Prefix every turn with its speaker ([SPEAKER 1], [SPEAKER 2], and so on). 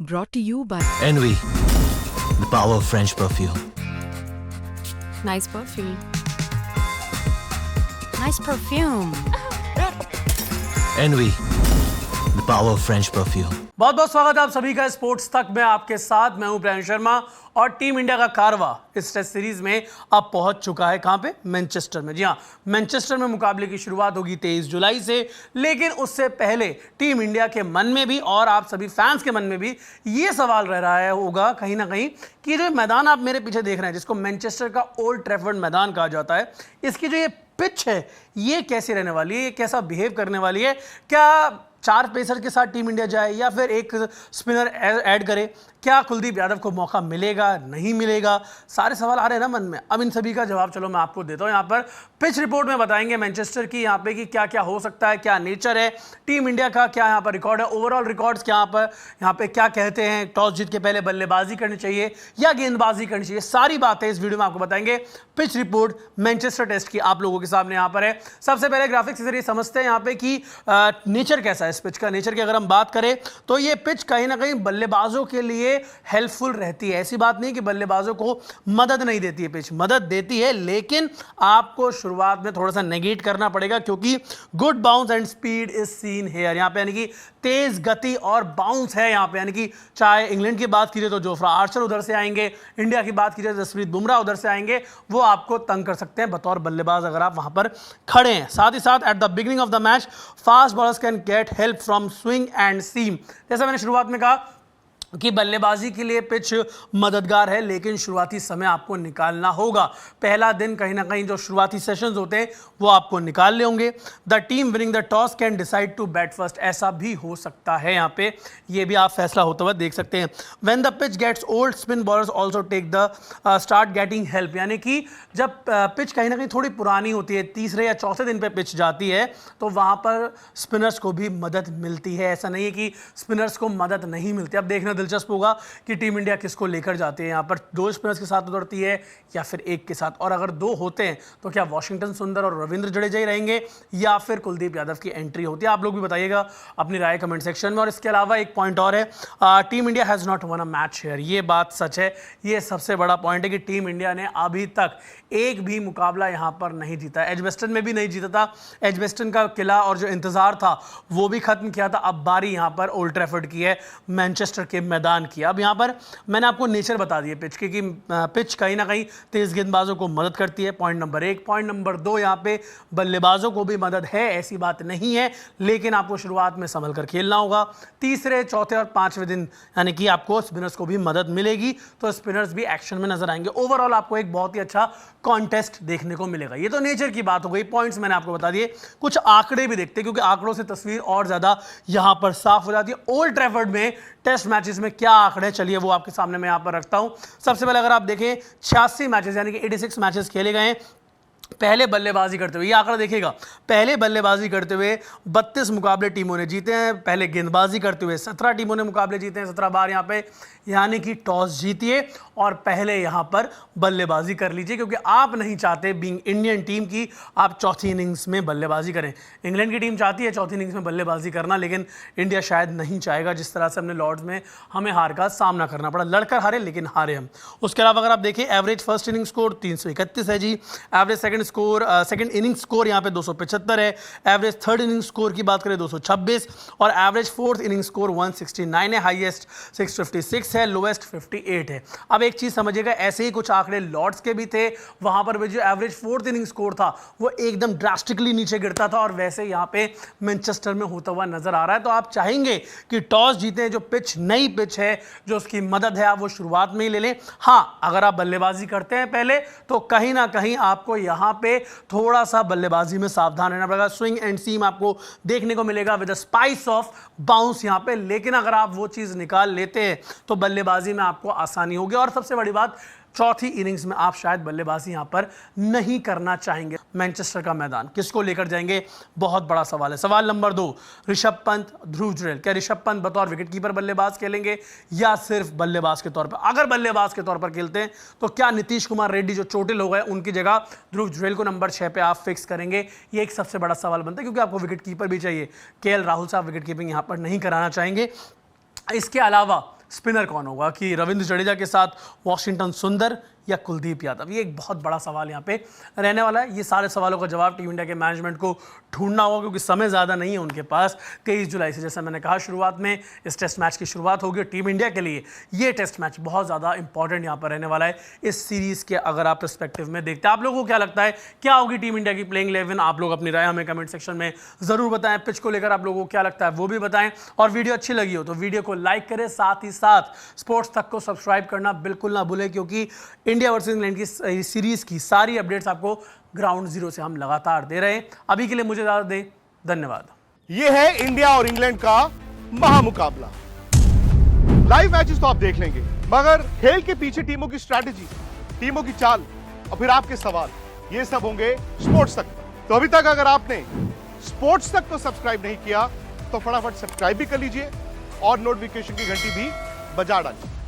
[SPEAKER 1] Brought to you by
[SPEAKER 2] Envy, the power of French perfume.
[SPEAKER 3] Nice perfume. Nice perfume.
[SPEAKER 2] Envy, the power of French perfume.
[SPEAKER 4] बहुत बहुत स्वागत है आप सभी का स्पोर्ट्स तक में। आपके साथ मैं हूं प्रियांश शर्मा और टीम इंडिया का कारवा इस टेस्ट सीरीज में अब पहुंच चुका है। कहां पे? मैनचेस्टर में। जी हां, मैनचेस्टर में मुकाबले की शुरुआत होगी 23 जुलाई से। लेकिन उससे पहले टीम इंडिया के मन में भी और आप सभी फैंस के मन में भी ये सवाल रह रहा है होगा कहीं ना कहीं कि जो मैदान आप मेरे पीछे देख रहे हैं, जिसको मैनचेस्टर का ओल्ड ट्रैफर्ड मैदान कहा जाता है, इसकी जो ये पिच है ये कैसी रहने वाली है, ये कैसा बिहेव करने वाली है? क्या 4 पेसर के साथ टीम इंडिया जाए या फिर एक स्पिनर ऐड करे? क्या कुलदीप यादव को मौका मिलेगा, नहीं मिलेगा? सारे सवाल आ रहे हैं ना मन में। अब इन सभी का जवाब चलो मैं आपको देता हूं। यहाँ पर पिच रिपोर्ट में बताएंगे मैनचेस्टर की यहाँ पे कि क्या क्या हो सकता है, क्या नेचर है टीम इंडिया का, क्या यहाँ पर रिकॉर्ड है, ओवरऑल रिकॉर्ड्स क्या यहाँ पे क्या कहते हैं, टॉस जीत के पहले बल्लेबाजी करनी चाहिए या गेंदबाजी करनी चाहिए, सारी बातें इस वीडियो में आपको बताएंगे। पिच रिपोर्ट मैनचेस्टर टेस्ट की आप लोगों के सामने यहाँ पर है। सबसे पहले ग्राफिक्स के जरिए समझते हैं यहाँ पे कि नेचर कैसा है इस पिच का। नेचर की अगर हम बात करें तो ये पिच कहीं ना कहीं बल्लेबाजों के लिए हेल्पफुल रहती है। ऐसी बात नहीं कि बल्लेबाजों को मदद नहीं देती है, पिच मदद देती है, लेकिन आपको शुरुआत में थोड़ा सा नेगेट करना पड़ेगा क्योंकि good bounce and speed is seen here. यहाँ पे यानी कि तेज गति और बाउंस है यहाँ पे। यानी कि चाहे इंग्लैंड की बात कीजिए तो जोफ्रा आर्चर उधर से आएंगे, इंडिया की बात कीजिए तो जसप्रीत बुमराह उधर से आएंगे, वो आपको तंग कर सकते हैं बतौर बल्लेबाज अगर आप वहां पर खड़े हैं। साथ ही साथ at the beginning of the match fast bowlers can get help from swing and seam. जैसा मैंने शुरुआत में कहा कि बल्लेबाजी के लिए पिच मददगार है, लेकिन शुरुआती समय आपको निकालना होगा। पहला दिन कहीं ना कहीं जो शुरुआती सेशंस होते हैं वो आपको निकालने होंगे। The team winning the toss can decide to bat first, ऐसा भी हो सकता है यहाँ पे, ये भी आप फैसला होता हुआ देख सकते हैं। When the pitch gets old spin bowlers also take the start getting help. यानी कि जब पिच कहीं ना कहीं थोड़ी पुरानी होती है, तीसरे या चौथे दिन पे पिच जाती है, तो वहाँ पर स्पिनर्स को भी मदद मिलती है। ऐसा नहीं है कि स्पिनर्स को मदद नहीं मिलती। अब देखना दिलचस्प होगा कि टीम इंडिया किसको लेकर जाती है। यहाँ पर 2 स्पिनर्स के साथ उतरती है या फिर एक के साथ, और अगर 2 होते हैं तो क्या वाशिंगटन सुंदर और रविंद्र जडेजा ही रहेंगे या फिर कुलदीप यादव की एंट्री होती है? आप लोग भी बताइएगा अपनी राय कमेंट सेक्शन में। और इसके अलावा एक पॉइंट और है, team India has not one a match here. ये बात सच है, ये सबसे बड़ा पॉइंट है कि टीम इंडिया ने अभी तक एक भी मुकाबला यहाँ पर नहीं जीता। एजबेस्टन में भी नहीं जीता था, एजबेस्टन का किला और जो इंतजार था वो भी खत्म किया था। अब बारी यहाँ पर ओल्ड ट्रैफर्ड की है, मैनचेस्टर के मैदान की। अब यहाँ पर मैंने आपको नेचर बता दिया पिच की कि पिच कहीं ना कहीं तेज गेंदबाजों को मदद करती है, पॉइंट नंबर 1। पॉइंट नंबर 2, यहाँ पे बल्लेबाजों को भी मदद है, ऐसी बात नहीं है, लेकिन आपको शुरुआत में संभल कर खेलना होगा। तीसरे, चौथे और 5वें दिन यानी कि आपको स्पिनर्स को भी मदद मिलेगी, तो स्पिनर्स भी एक्शन में नजर आएंगे। ओवरऑल आपको एक बहुत ही अच्छा कॉन्टेस्ट देखने को मिलेगा। ये तो नेचर की बात हो गई, पॉइंट्स मैंने आपको बता दिए। कुछ आंकड़े भी देखते हैं क्योंकि आंकड़ों से तस्वीर और ज्यादा यहां पर साफ हो जाती है। ओल्ड ट्रैफर्ड में टेस्ट मैचेस में क्या आंकड़े, चलिए वो आपके सामने मैं यहां पर रखता हूं। सबसे पहले अगर आप देखें 86 मैचेस यानी कि 86 मैचेस खेले गए हैं पहले बल्लेबाजी करते हुए। ये आंकड़ा देखिएगा, पहले बल्लेबाजी करते हुए 32 मुकाबले टीमों ने जीते हैं। पहले गेंदबाजी करते हुए 17 टीमों ने मुकाबले जीते हैं, 17 बार यहाँ पे। यानी कि टॉस जीतिए और पहले यहाँ पर बल्लेबाजी कर लीजिए, क्योंकि आप नहीं चाहते बीइंग इंडियन टीम की आप चौथी इनिंग्स में बल्लेबाजी करें। इंग्लैंड की टीम चाहती है चौथी इनिंग्स में बल्लेबाजी करना, लेकिन इंडिया शायद नहीं चाहेगा, जिस तरह से हमने लॉर्ड्स में हमें हार का सामना करना पड़ा। लड़कर हारे लेकिन हारे हम। उसके अलावा अगर आप देखें एवरेज फर्स्ट इनिंग स्कोर 331 है जी। एवरेज सेकंड इनिंग स्कोर यहाँ पे 275 है। एवरेज थर्ड इनिंग स्कोर की बात करें 226, और एवरेज फोर्थ इनिंग स्कोर 169 है। हाईएस्ट 656 है, लोएस्ट 58 है। अब एक चीज समझिएगा, ऐसे ही कुछ आंकड़े लॉर्ड्स के भी थे, वहां पर भी जो एवरेज फोर्थ इनिंग स्कोर था वो एकदम ड्रास्टिकली नीचे गिरता था, और वैसे यहाँ पे मैनचेस्टर में होता हुआ नजर आ रहा है। तो आप चाहेंगे कि टॉस जीते, जो पिच नई पिच है, जो उसकी मदद है, आप वो शुरुआत में ही ले लें। हाँ, अगर आप बल्लेबाजी करते हैं पहले तो कहीं ना कहीं आपको यहाँ पे थोड़ा सा बल्लेबाजी में सावधान रहना पड़ेगा। स्विंग एंड सीम आपको देखने को मिलेगा with a spice of bounce यहाँ पे, लेकिन अगर आप वो चीज निकाल लेते हैं तो बल्लेबाजी में आपको आसानी होगी। और सबसे बड़ी बात, चौथी इनिंग्स में आप शायद बल्लेबाजी यहां पर नहीं करना चाहेंगे। मैनचेस्टर का मैदान किसको लेकर जाएंगे, बहुत बड़ा सवाल है। सवाल नंबर 2, ऋषभ पंत, ध्रुव जुरैल। क्या ऋषभ पंत बतौर विकेटकीपर बल्लेबाज खेलेंगे या सिर्फ बल्लेबाज के तौर पर? अगर बल्लेबाज के तौर पर खेलते हैं तो क्या नीतीश कुमार रेड्डी जो चोटिल हो गए उनकी जगह ध्रुव जुरैल को नंबर 6 पे आप फिक्स करेंगे? ये एक सबसे बड़ा सवाल बनता है, क्योंकि आपको विकेटकीपर भी चाहिए। केएल राहुल साहब विकेट कीपिंग यहां पर नहीं कराना चाहेंगे। इसके अलावा स्पिनर कौन होगा, कि रविंद्र जडेजा के साथ वॉशिंगटन सुंदर या कुलदीप यादव। ये एक बहुत बड़ा सवाल यहाँ पे रहने वाला है। ये सारे सवालों का जवाब टीम इंडिया के मैनेजमेंट को ढूंढना होगा, क्योंकि समय ज़्यादा नहीं है उनके पास। 23 जुलाई से, जैसा मैंने कहा शुरुआत में, इस टेस्ट मैच की शुरुआत होगी। टीम इंडिया के लिए ये टेस्ट मैच बहुत ज़्यादा इंपॉर्टेंट यहाँ पर रहने वाला है इस सीरीज़ के, अगर आप पर्सपेक्टिव में देखते हैं। आप लोगों को क्या लगता है, क्या होगी टीम इंडिया की प्लेइंग 11? आप लोग अपनी राय हमें कमेंट सेक्शन में ज़रूर बताएं। पिच को लेकर आप लोगों को क्या लगता है वो भी बताएं, और वीडियो अच्छी लगी हो तो वीडियो को लाइक करें, साथ ही साथ स्पोर्ट्स तक को सब्सक्राइब करना बिल्कुल ना भूलें, क्योंकि इंडिया वर्सेस इंग्लैंड की सीरीज की सारी अपडेट्स आपको ग्राउंड जीरो से हम लगातार दे रहे हैं। अभी के लिए मुझे इजाजत दें, धन्यवाद।
[SPEAKER 1] यह है इंडिया और इंग्लैंड का महामुकाबला। लाइव मैचेस तो आप देख लेंगे, मगर खेल के पीछे टीमों की स्ट्रैटेजी, टीमों की चाल और फिर आपके सवाल, ये सब होंगे स्पोर्ट्स तक। तो अभी तक अगर आपने स्पोर्ट्स तक को सब्सक्राइब नहीं किया तो फटाफट सब्सक्राइब भी कर लीजिए और नोटिफिकेशन की घंटी भी बजा डालिए।